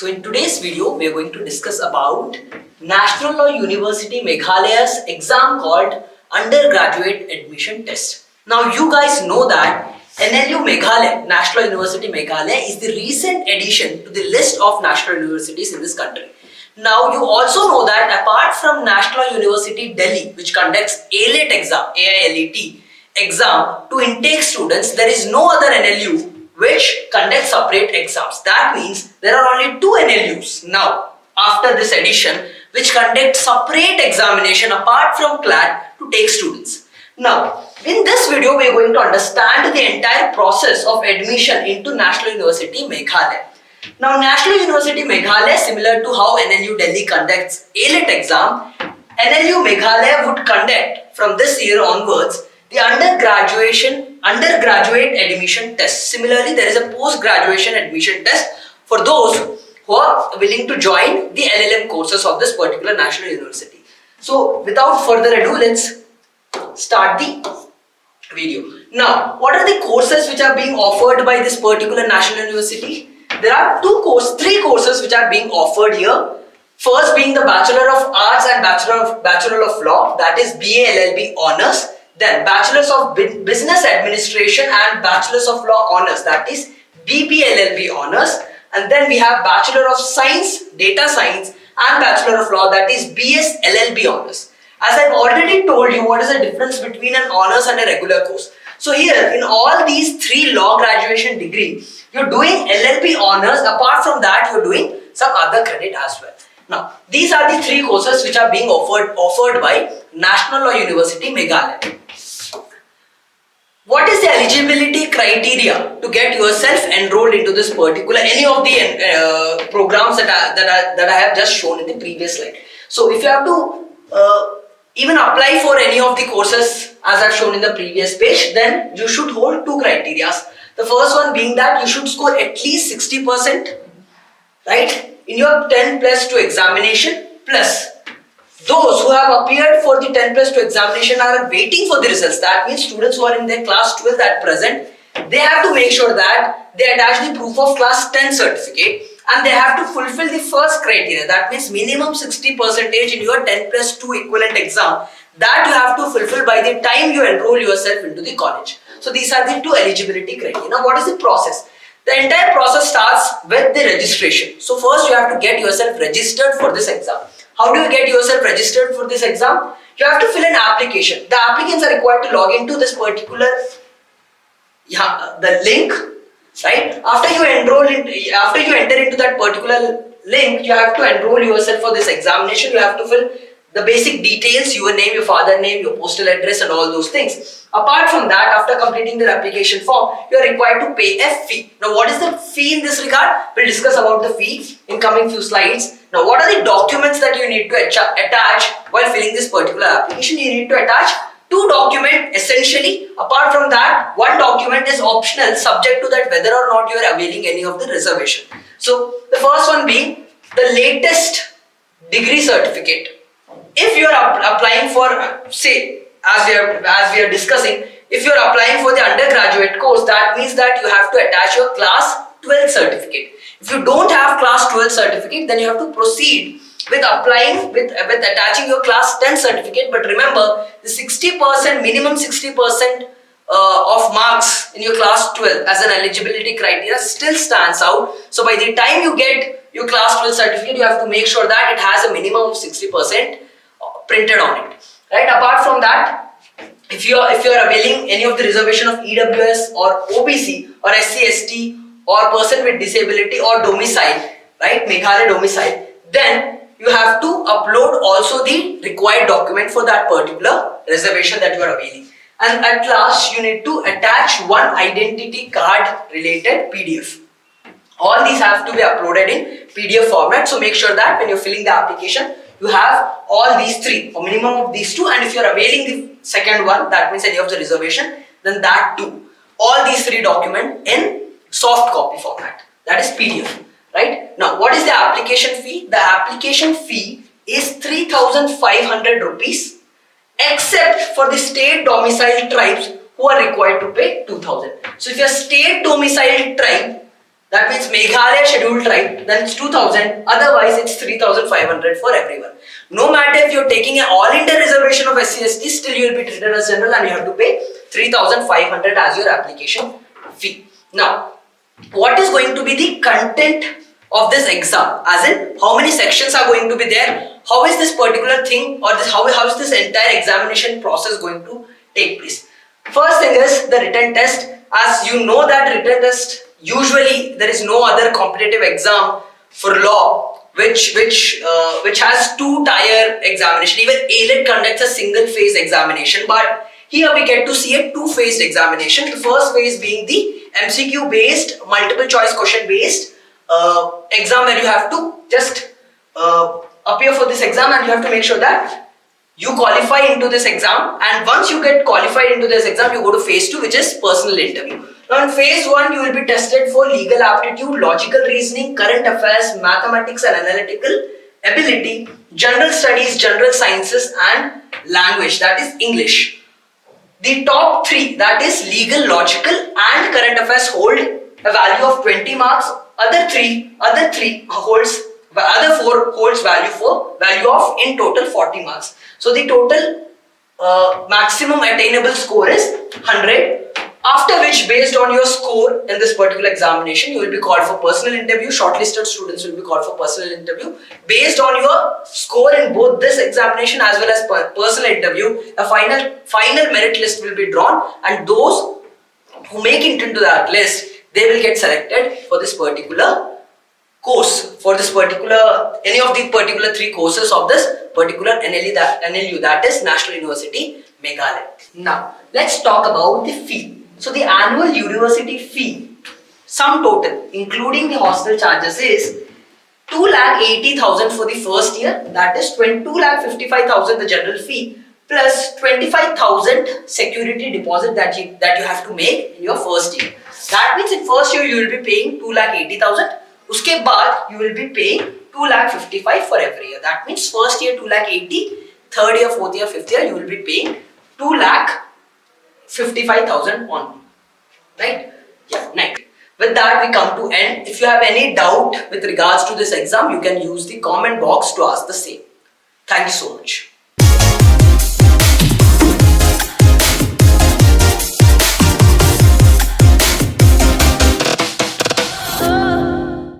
So in today's video, we are going to discuss about National Law University Meghalaya's exam called Undergraduate Admission Test. Now you guys know that NLU Meghalaya, National Law University Meghalaya, is the recent addition to the list of national universities in this country. Now you also know that apart from National Law University Delhi, which conducts AILET exam, AILET exam to intake students, there is no other NLU which conducts separate exams. That means there are only two NLUs now after this edition which conduct separate examination apart from CLAT to take students. Now in this video we are going to understand the entire process of admission into National University Meghalaya. Now National University Meghalaya, similar to how NLU Delhi conducts AILET exam, NLU Meghalaya would conduct from this year onwards the undergraduate admission test. Similarly, there is a post-graduation admission test for those who are willing to join the LLM courses of this particular national university. So, without further ado, let's start the video. Now, what are the courses which are being offered by this particular national university? There are three courses which are being offered here. First being the Bachelor of Arts and Bachelor of Law, that is BA LLB Honours. Then Bachelors of Business Administration and Bachelors of Law Honours, that is BBLLB Honours. And then we have Bachelor of Science, Data Science and Bachelor of Law, that is BS LLB Honours. As I've already told you, what is the difference between an honours and a regular course? So here, in all these three law graduation degree, you're doing LLB Honours. Apart from that, you're doing some other credit as well. Now, these are the three courses which are being offered by National Law University Meghalaya. What is the eligibility criteria to get yourself enrolled into this particular any of the programs that I have just shown in the previous slide? So, if you have to even apply for any of the courses as I've shown in the previous page, then you should hold two criteria. The first one being that you should score at least 60%, right, in your 10 plus 2 examination, plus those who have appeared for the 10 plus 2 examination are waiting for the results. That means students who are in their class 12 at present, they have to make sure that they attach the proof of class 10 certificate and they have to fulfill the first criteria. That means minimum 60% in your 10 plus 2 equivalent exam that you have to fulfill by the time you enroll yourself into the college. So these are the two eligibility criteria. Now what is the process? The entire process starts with the registration. So first you have to get yourself registered for this exam. How do you get yourself registered for this exam? You have to fill an application. The applicants are required to log into this particular the link, right? After you enter into that particular link, you have to enroll yourself for this examination. You have to fill the basic details, your name, your father name, your postal address and all those things. Apart from that, after completing the application form, you are required to pay a fee. Now what is the fee in this regard? We'll discuss about the fee in coming few slides. Now what are the documents that you need to attach while filling this particular application? You need to attach two documents essentially. Apart from that, one document is optional, subject to that whether or not you are availing any of the reservation. So the first one being the latest degree certificate. If you are applying for, say, as we are discussing, if you are applying for the undergraduate course, that means that you have to attach your class 12 certificate. If you don't have class 12 certificate, then you have to proceed with applying with attaching your class 10 certificate. But remember, the 60%, minimum 60% of marks in your class 12 as an eligibility criteria still stands out. So by the time you get your class 12 certificate, you have to make sure that it has a minimum of 60% printed on it, right? Apart from that, if you are availing any of the reservation of EWS or OBC or SC ST or person with disability or domicile, right, Meghalaya domicile, then you have to upload also the required document for that particular reservation that you are availing. And at last, you need to attach one identity card related PDF. All these have to be uploaded in PDF format. So make sure that when you're filling the application, you have all these three, or minimum of these two, and if you're availing the second one, that means any of the reservation, then that too. All these three documents in soft copy format, that is PDF, right? Now, what is the application fee? The application fee is 3,500 rupees, except for the state domiciled tribes who are required to pay 2,000. So, if you're state domiciled tribe, That means Meghalaya scheduled tribe, then it's 2000, otherwise it's 3500 for everyone. No matter if you're taking an all India reservation of SC/ST, still you will be treated as general and you have to pay 3500 as your application fee. Now, what is going to be the content of this exam? As in, how many sections are going to be there? How is this particular thing or this how is this entire examination process going to take place? First thing is the written test. As you know that written test, usually there is no other competitive exam for law which has two-tier examination. Even ALET conducts a single-phase examination, but here we get to see a two-phased examination. The first phase being the MCQ-based, multiple choice question-based exam, where you have to just appear for this exam and you have to make sure that you qualify into this exam, and once you get qualified into this exam, you go to phase 2, which is personal interview. Now in phase 1, you will be tested for legal aptitude, logical reasoning, current affairs, mathematics and analytical ability, general studies, general sciences and language, that is English. The top 3, that is legal, logical and current affairs, hold a value of 20 marks. Other 4 holds value of in total 40 marks. So the total maximum attainable score is 100. After which, based on your score in this particular examination, you will be called for personal interview. Shortlisted students will be called for personal interview. Based on your score in both this examination as well as personal interview, a final merit list will be drawn, and those who make it into that list, they will get selected for this particular course, for this particular, any of the particular 3 courses of this particular NLU, that is National University Meghalaya. Now, let's talk about the fee. So the annual university fee, sum total, including the hostel charges, is 2,80,000 for the first year, that is 2,55,000 the general fee, plus 25,000 security deposit that you have to make in your first year. That means in first year you will be paying 2,80,000. Uske baad you will be paying 2,55,000 for every year. That means first year 2,80,000, third year, fourth year, fifth year you will be paying 2,55,000 only. Right? Yeah. Next. With that we come to end. If you have any doubt with regards to this exam, you can use the comment box to ask the same. Thank you so much.